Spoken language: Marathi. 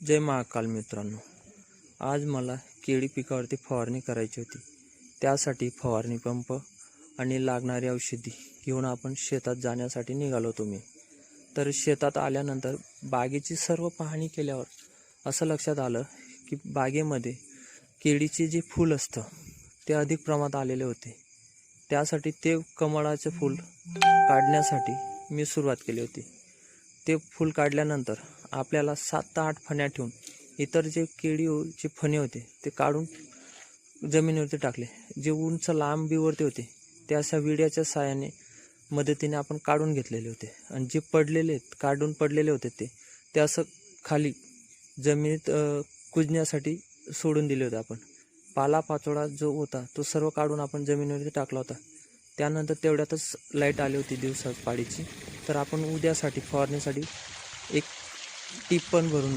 जय महाकाल मित्रांनो, आज मला केळी पिकावरती फवारणी करायची होती। त्यासाठी फवारणी पंप आणि लागणारी औषधी घेऊन आपण शेतात जाण्यासाठी निघालो होतो मी। तर शेतात आल्यानंतर बागेची सर्व पाहणी केल्यावर असं लक्षात आलं की बागेमध्ये केळीचे जे फूल असतं ते अधिक प्रमाणात आलेले होते। त्यासाठी ते कमळाचे फूल काढण्यासाठी मी सुरुवात केली होती। ते फूल काढल्यानंतर आपल्याला 7 ते 8 फण्या ठेवून इतर जे केळीचे फणे होते ते काढून जमिनीवरती टाकले। जे उंच लांबीवरती होते ते अशा विड्याच्या साहाय्याने मदतीने आपण काढून घेतलेले होते आणि जे काढून पडलेले होते ते असं खाली जमिनीत कुजण्यासाठी सोडून दिले होते आपण। पालापाचोळा जो होता तो सर्व काढून आपण जमिनीवरती टाकला होता। त्यानंतर तेवढ्यातच लाईट आली होती दिवसा पाळीची। तर आपण उद्यासाठी फवारणीसाठी एक टीप पण भरून